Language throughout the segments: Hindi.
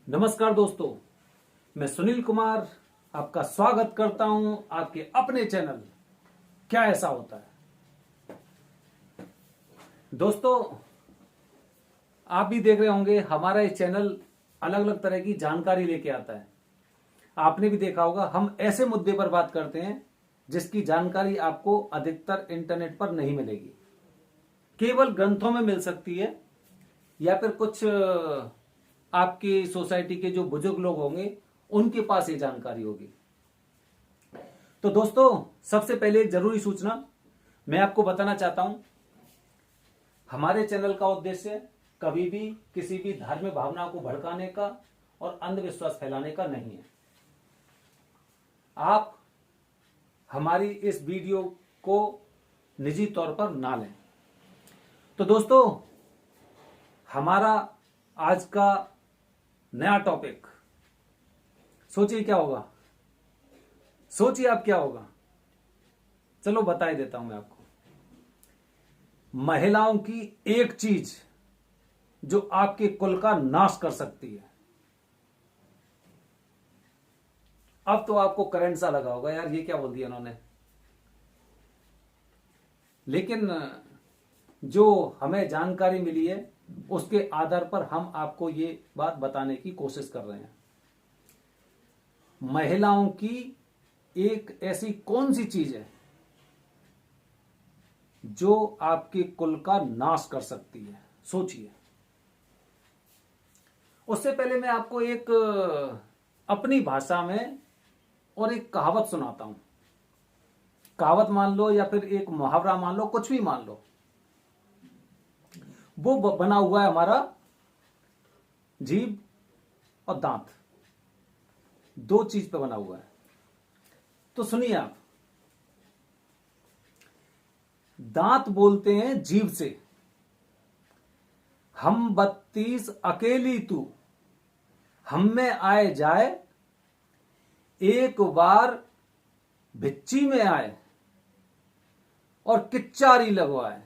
नमस्कार दोस्तों, मैं सुनील कुमार आपका स्वागत करता हूं आपके अपने चैनल क्या ऐसा होता है। दोस्तों, आप भी देख रहे होंगे हमारा ये चैनल अलग अलग तरह की जानकारी लेके आता है। आपने भी देखा होगा हम ऐसे मुद्दे पर बात करते हैं जिसकी जानकारी आपको अधिकतर इंटरनेट पर नहीं मिलेगी, केवल ग्रंथों में मिल सकती है या फिर कुछ आपकी सोसाइटी के जो बुजुर्ग लोग होंगे उनके पास ये जानकारी होगी। तो दोस्तों, सबसे पहले एक जरूरी सूचना मैं आपको बताना चाहता हूं। हमारे चैनल का उद्देश्य कभी भी किसी भी धार्मिक भावना को भड़काने का और अंधविश्वास फैलाने का नहीं है। आप हमारी इस वीडियो को निजी तौर पर ना लें। तो दोस्तों, हमारा आज का नया टॉपिक, सोचिए क्या होगा। सोचिए आप क्या होगा। चलो बता ही देता हूं मैं आपको। महिलाओं की एक चीज जो आपके कुल का नाश कर सकती है। अब तो आपको करंट सा लगा होगा, यार ये क्या बोल दिया इन्होंने। लेकिन जो हमें जानकारी मिली है उसके आधार पर हम आपको ये बात बताने की कोशिश कर रहे हैं। महिलाओं की एक ऐसी कौन सी चीज है जो आपके कुल का नाश कर सकती है। सोचिए। उससे पहले मैं आपको एक अपनी भाषा में और एक कहावत सुनाता हूं। कहावत मान लो या फिर एक मुहावरा मान लो, कुछ भी मान लो। वो बना हुआ है हमारा जीभ और दांत, दो चीज पे बना हुआ है। तो सुनिए आप। दांत बोलते हैं जीभ से, हम 32 अकेली तू, हम में आए जाए, एक बार भिच्ची में आए और किच्चारी लगवाए।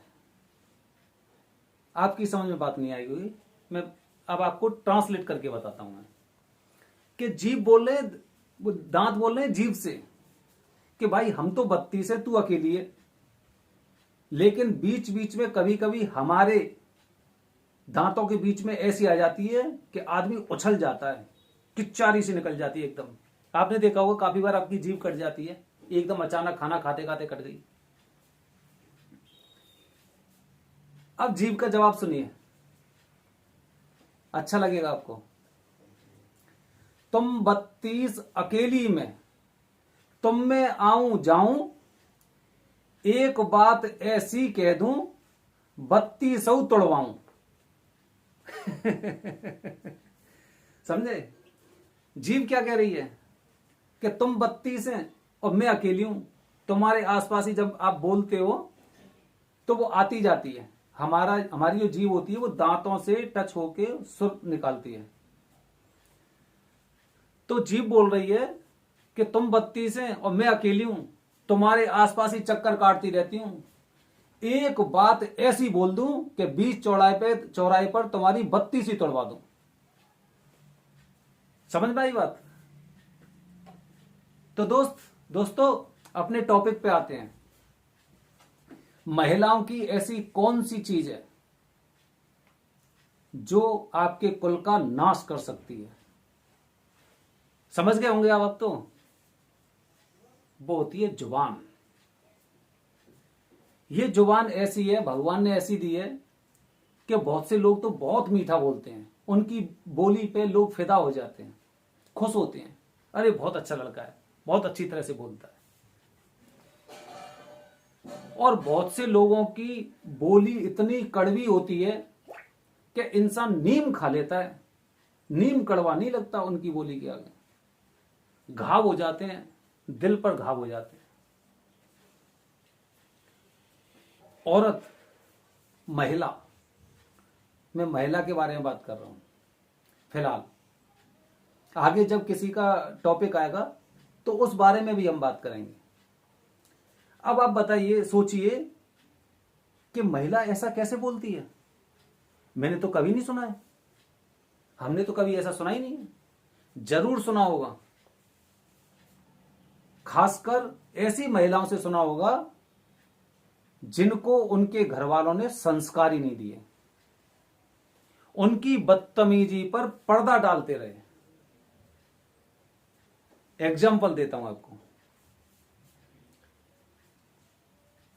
आपकी समझ में बात नहीं आएगी, मैं अब आपको ट्रांसलेट करके बताता हूं। कि जीभ बोल रहे, दांत बोल रहे हैं जीभ से कि भाई हम तो 32 है, तू अकेली है। लेकिन बीच बीच में कभी कभी हमारे दांतों के बीच में ऐसी आ जाती है कि आदमी उछल जाता है, किच्चारी से निकल जाती है एकदम। आपने देखा होगा काफी बार आपकी जीभ कट जाती है, एकदम अचानक खाना खाते खाते कट गई। अब जीभ का जवाब सुनिए, अच्छा लगेगा आपको। तुम 32 अकेली में, तुम में आऊं जाऊं, एक बात ऐसी कह दूं, 32 तोड़वाऊं। समझे? जीभ क्या कह रही है कि तुम 32 हैं और मैं अकेली हूं। तुम्हारे आसपास ही जब आप बोलते हो तो वो आती जाती है। हमारी जो जीभ होती है वो दांतों से टच होके सुर निकालती है। तो जीभ बोल रही है कि तुम 32 हैं और मैं अकेली हूं, तुम्हारे आसपास ही चक्कर काटती रहती हूं। एक बात ऐसी बोल दूं कि बीच चौराहे पर तुम्हारी 32 ही तोड़वा दूं। समझ में आई बात? तो दोस्तों अपने टॉपिक पे आते हैं। महिलाओं की ऐसी कौन सी चीज है जो आपके कुल का नाश कर सकती है। समझ गए होंगे आप अब तो। वो होती है जुबान। ये जुबान ऐसी है, भगवान ने ऐसी दी है कि बहुत से लोग तो बहुत मीठा बोलते हैं, उनकी बोली पे लोग फिदा हो जाते हैं, खुश होते हैं। अरे बहुत अच्छा लड़का है, बहुत अच्छी तरह से बोलता है। और बहुत से लोगों की बोली इतनी कड़वी होती है कि इंसान नीम खा लेता है, नीम कड़वा नहीं लगता उनकी बोली के आगे। घाव हो जाते हैं, दिल पर घाव हो जाते हैं। औरत, महिला, मैं महिला के बारे में बात कर रहा हूं फिलहाल। आगे जब किसी का टॉपिक आएगा तो उस बारे में भी हम बात करेंगे। अब आप बताइए, सोचिए कि महिला ऐसा कैसे बोलती है। मैंने तो कभी नहीं सुना है। हमने तो कभी ऐसा सुना ही नहीं है। जरूर सुना होगा, खासकर ऐसी महिलाओं से सुना होगा जिनको उनके घर वालों ने संस्कार ही नहीं दिए, उनकी बदतमीजी पर पर्दा डालते रहे। एग्जाम्पल देता हूं आपको।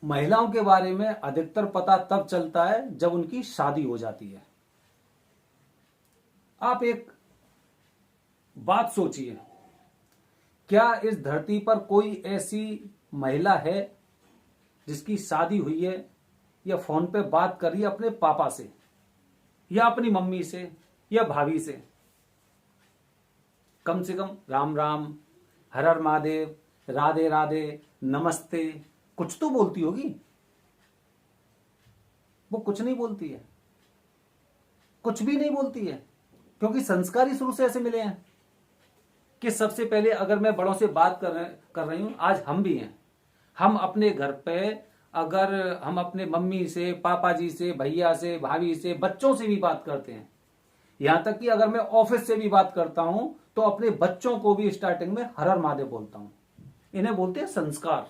महिलाओं के बारे में अधिकतर पता तब चलता है जब उनकी शादी हो जाती है। आप एक बात सोचिए, क्या इस धरती पर कोई ऐसी महिला है जिसकी शादी हुई है या फोन पे बात कर रही है अपने पापा से या अपनी मम्मी से या भाभी से, कम से कम राम राम, हर हर महादेव, राधे राधे, नमस्ते कुछ तो बोलती होगी? वो कुछ नहीं बोलती है, कुछ भी नहीं बोलती है, क्योंकि संस्कार ही शुरू से ऐसे मिले हैं कि सबसे पहले अगर मैं बड़ों से बात कर रही हूं, आज हम भी हैं, हम अपने घर पे अगर हम अपने मम्मी से, पापा जी से, भैया से, भाभी से, बच्चों से भी बात करते हैं, यहां तक कि अगर मैं ऑफिस से भी बात करता हूं तो अपने बच्चों को भी स्टार्टिंग में हर हर महादेव बोलता हूं। इन्हें बोलते हैं संस्कार।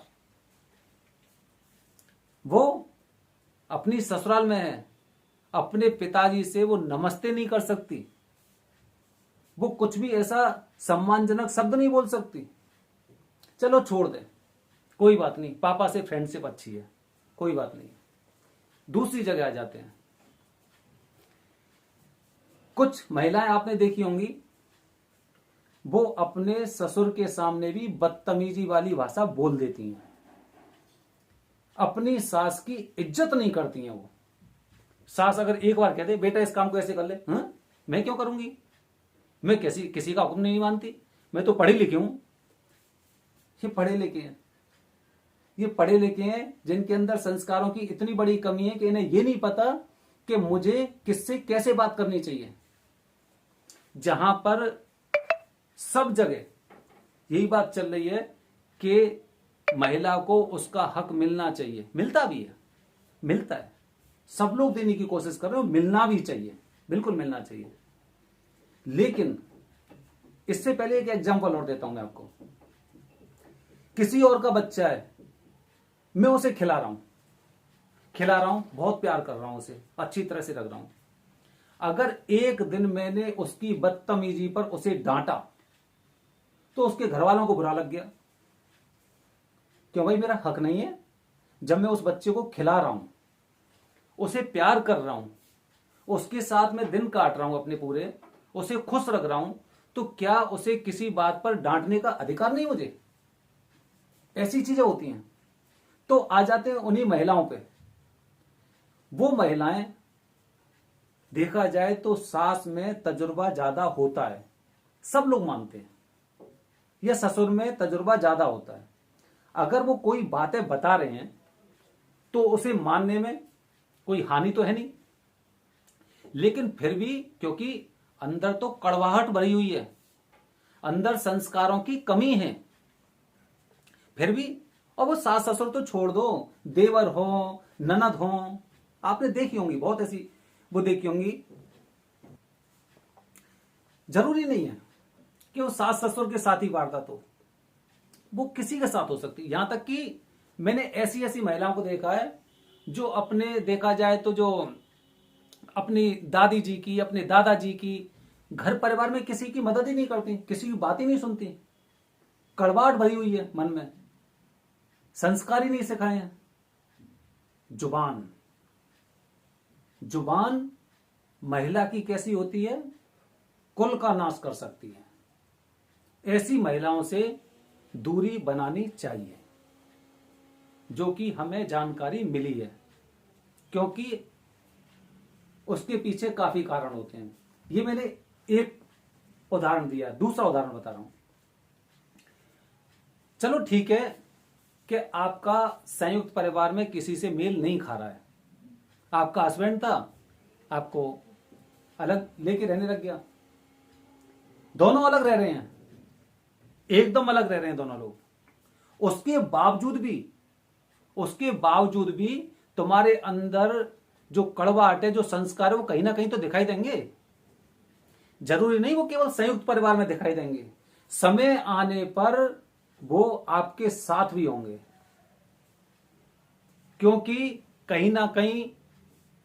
वो अपनी ससुराल में है, अपने पिताजी से वो नमस्ते नहीं कर सकती, वो कुछ भी ऐसा सम्मानजनक शब्द नहीं बोल सकती। चलो छोड़ दे, कोई बात नहीं, पापा से फ्रेंडशिप अच्छी है, कोई बात नहीं। दूसरी जगह आ जाते हैं। कुछ महिलाएं आपने देखी होंगी, वो अपने ससुर के सामने भी बदतमीजी वाली भाषा बोल देती हैं, अपनी सास की इज्जत नहीं करती हैं। वो सास अगर एक बार कहते बेटा इस काम को ऐसे कर ले, हाँ? मैं क्यों करूंगी, मैं किसी का हुक्म नहीं मानती, मैं तो पढ़ी लिखी हूं। ये पढ़े लिखे हैं, ये पढ़े लिखे हैं जिनके अंदर संस्कारों की इतनी बड़ी कमी है कि इन्हें ये नहीं पता कि मुझे किससे कैसे बात करनी चाहिए। जहां पर सब जगह यही बात चल रही है कि महिला को उसका हक मिलना चाहिए, मिलता भी है, मिलता है, सब लोग देने की कोशिश कर रहे हो, मिलना भी चाहिए, बिल्कुल मिलना चाहिए। लेकिन इससे पहले एक एग्जांपल और देता हूं मैं आपको। किसी और का बच्चा है, मैं उसे खिला रहा हूं, बहुत प्यार कर रहा हूं, उसे अच्छी तरह से रख रहा हूं। अगर एक दिन मैंने उसकी बदतमीजी पर उसे डांटा तो उसके घर वालों को बुरा लग गया। क्यों भाई, मेरा हक नहीं है? जब मैं उस बच्चे को खिला रहा हूं, उसे प्यार कर रहा हूं, उसके साथ में दिन काट रहा हूं अपने पूरे, उसे खुश रख रहा हूं, तो क्या उसे किसी बात पर डांटने का अधिकार नहीं मुझे? ऐसी चीजें होती हैं। तो आ जाते हैं उन्हीं महिलाओं पे। वो महिलाएं देखा जाए तो सास में तजुर्बा ज्यादा होता है, सब लोग मानते हैं, या ससुर में तजुर्बा ज्यादा होता है। अगर वो कोई बातें बता रहे हैं तो उसे मानने में कोई हानि तो है नहीं, लेकिन फिर भी क्योंकि अंदर तो कड़वाहट भरी हुई है, अंदर संस्कारों की कमी है, फिर भी, और वो सास ससुर तो छोड़ दो, देवर हो, ननद हो, आपने देखी होंगी, बहुत ऐसी वो देखी होंगी। जरूरी नहीं है कि वो सास ससुर के साथ ही वारदात हो, वो किसी के साथ हो सकती है। यहां तक कि मैंने ऐसी ऐसी महिलाओं को देखा है जो अपने, देखा जाए तो जो अपनी दादी जी की, अपने दादाजी की, घर परिवार में किसी की मदद ही नहीं करती, किसी की बात ही नहीं सुनती, कड़वाहट भरी हुई है मन में, संस्कार ही नहीं सिखाए हैं। जुबान महिला की कैसी होती है, कुल का नाश कर सकती है। ऐसी महिलाओं से दूरी बनानी चाहिए, जो कि हमें जानकारी मिली है, क्योंकि उसके पीछे काफी कारण होते हैं। ये मैंने एक उदाहरण दिया, दूसरा उदाहरण बता रहा हूं। चलो ठीक है कि आपका संयुक्त परिवार में किसी से मेल नहीं खा रहा है, आपका हस्बैंड था, आपको अलग लेके रहने लग गया, दोनों अलग रह रहे हैं, एकदम अलग रह रहे हैं दोनों लोग, उसके बावजूद भी तुम्हारे अंदर जो कड़वाहट है, जो संस्कार है, वो कहीं ना कहीं तो दिखाई देंगे। जरूरी नहीं वो केवल संयुक्त परिवार में दिखाई देंगे, समय आने पर वो आपके साथ भी होंगे, क्योंकि कहीं ना कहीं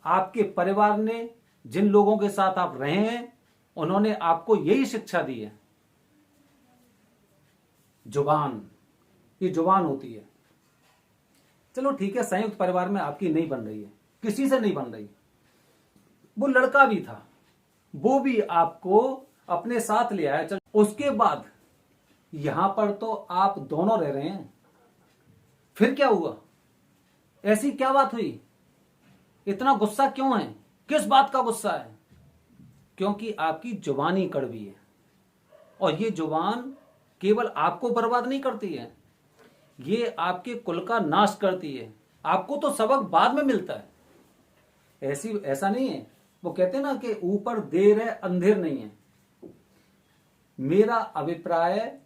आपके परिवार ने, जिन लोगों के साथ आप रहे हैं, उन्होंने आपको यही शिक्षा दी है। जुबान, ये जुबान होती है। चलो ठीक है, संयुक्त परिवार में आपकी नहीं बन रही है, किसी से नहीं बन रही, वो लड़का भी था, वो भी आपको अपने साथ ले आया, चल उसके बाद यहां पर तो आप दोनों रह रहे हैं, फिर क्या हुआ? ऐसी क्या बात हुई? इतना गुस्सा क्यों है? किस बात का गुस्सा है? क्योंकि आपकी जुबान ही कड़वी है, और ये जुबान केवल आपको बर्बाद नहीं करती है, ये आपके कुल का नाश करती है। आपको तो सबक बाद में मिलता है, ऐसा नहीं है। वो कहते हैं ना कि ऊपर देर है अंधेर नहीं है। मेरा अभिप्राय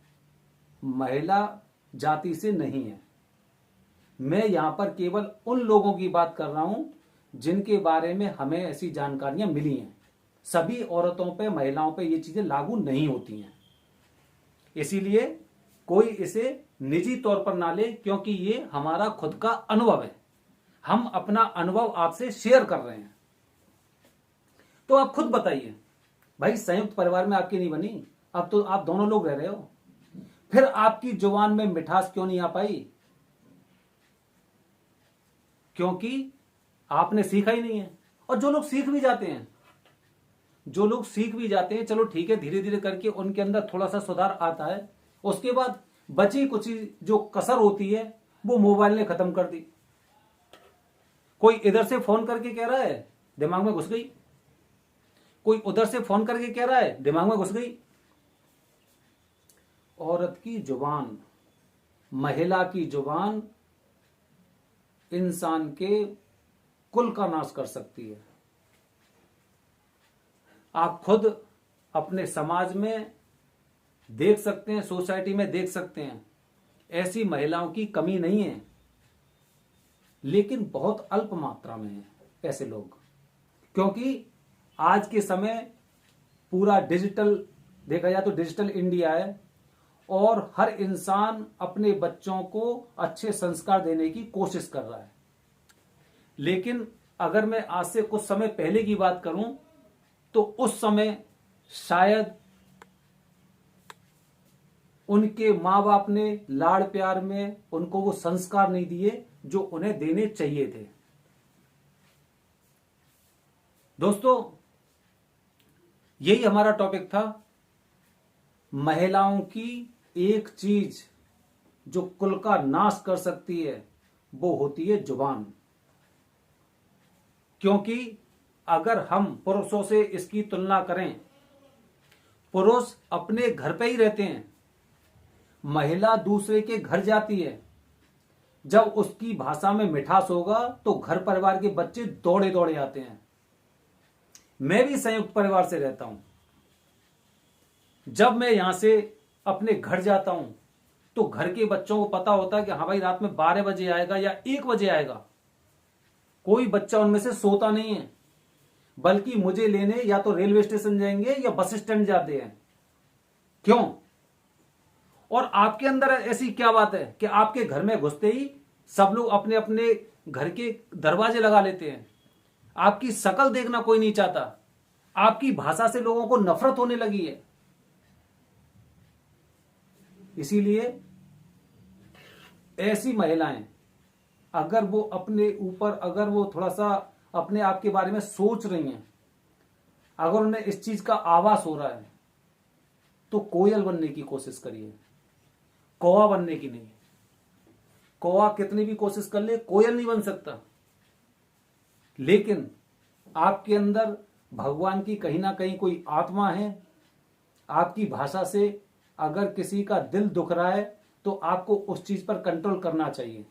महिला जाति से नहीं है, मैं यहां पर केवल उन लोगों की बात कर रहा हूं जिनके बारे में हमें ऐसी जानकारियां मिली हैं। सभी औरतों पे, महिलाओं पे ये चीजें लागू नहीं होती हैं, इसीलिए कोई इसे निजी तौर पर ना ले, क्योंकि ये हमारा खुद का अनुभव है, हम अपना अनुभव आपसे शेयर कर रहे हैं। तो आप खुद बताइए भाई, संयुक्त परिवार में आपकी नहीं बनी, अब तो आप दोनों लोग रह रहे हो, फिर आपकी जुबान में मिठास क्यों नहीं आ पाई? क्योंकि आपने सीखा ही नहीं है। और जो लोग सीख भी जाते हैं, चलो ठीक है, धीरे धीरे करके उनके अंदर थोड़ा सा सुधार आता है, उसके बाद बची कुछ जो कसर होती है वो मोबाइल ने खत्म कर दी। कोई इधर से फोन करके कह रहा है, दिमाग में घुस गई, कोई उधर से फोन करके कह रहा है, दिमाग में घुस गई। औरत की जुबान, महिला की जुबान इंसान के कुल का नाश कर सकती है। आप खुद अपने समाज में देख सकते हैं, सोसाइटी में देख सकते हैं, ऐसी महिलाओं की कमी नहीं है, लेकिन बहुत अल्प मात्रा में है ऐसे लोग। क्योंकि आज के समय पूरा डिजिटल, देखा जाए तो डिजिटल इंडिया है, और हर इंसान अपने बच्चों को अच्छे संस्कार देने की कोशिश कर रहा है। लेकिन अगर मैं आज से कुछ समय पहले की बात करूं, तो उस समय शायद उनके मां बाप ने लाड़ प्यार में उनको वो संस्कार नहीं दिए जो उन्हें देने चाहिए थे। दोस्तों, यही हमारा टॉपिक था। महिलाओं की एक चीज जो कुल का नाश कर सकती है वो होती है जुबान। क्योंकि अगर हम पुरुषों से इसकी तुलना करें, पुरुष अपने घर पे ही रहते हैं, महिला दूसरे के घर जाती है। जब उसकी भाषा में मिठास होगा तो घर परिवार के बच्चे दौड़े दौड़े आते हैं। मैं भी संयुक्त परिवार से रहता हूं। जब मैं यहां से अपने घर जाता हूं तो घर के बच्चों को पता होता है कि हाँ भाई, रात में 12 बजे आएगा या 1 बजे आएगा। कोई बच्चा उनमें से सोता नहीं है, बल्कि मुझे लेने या तो रेलवे स्टेशन जाएंगे या बस स्टैंड जाते हैं। क्यों? और आपके अंदर ऐसी क्या बात है कि आपके घर में घुसते ही सब लोग अपने अपने घर के दरवाजे लगा लेते हैं? आपकी शक्ल देखना कोई नहीं चाहता, आपकी भाषा से लोगों को नफरत होने लगी है। इसीलिए ऐसी महिलाएं, अगर वो अपने ऊपर, अगर वो थोड़ा सा अपने आप के बारे में सोच रही हैं, अगर उन्हें इस चीज का आभास हो रहा है, तो कोयल बनने की कोशिश करिए, कौवा बनने की नहीं। कौवा कितनी भी कोशिश कर ले, कोयल नहीं बन सकता। लेकिन आपके अंदर भगवान की कहीं ना कहीं कोई आत्मा है। आपकी भाषा से अगर किसी का दिल दुख रहा है तो आपको उस चीज पर कंट्रोल करना चाहिए।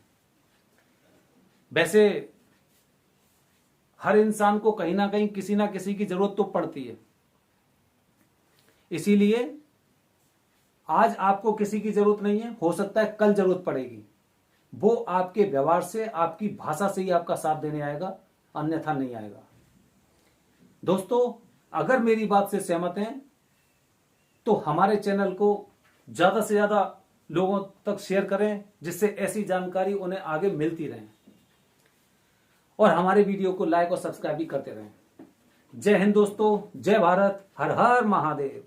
वैसे हर इंसान को कहीं ना कहीं किसी ना किसी की जरूरत तो पड़ती है, इसीलिए आज आपको किसी की जरूरत नहीं है, हो सकता है कल जरूरत पड़ेगी। वो आपके व्यवहार से, आपकी भाषा से ही आपका साथ देने आएगा, अन्यथा नहीं आएगा। दोस्तों, अगर मेरी बात से सहमत हैं तो हमारे चैनल को ज्यादा से ज्यादा लोगों तक शेयर करें, जिससे ऐसी जानकारी उन्हें आगे मिलती रहे, और हमारे वीडियो को लाइक और सब्सक्राइब भी करते रहें। जय हिंद दोस्तों, जय भारत, हर हर महादेव।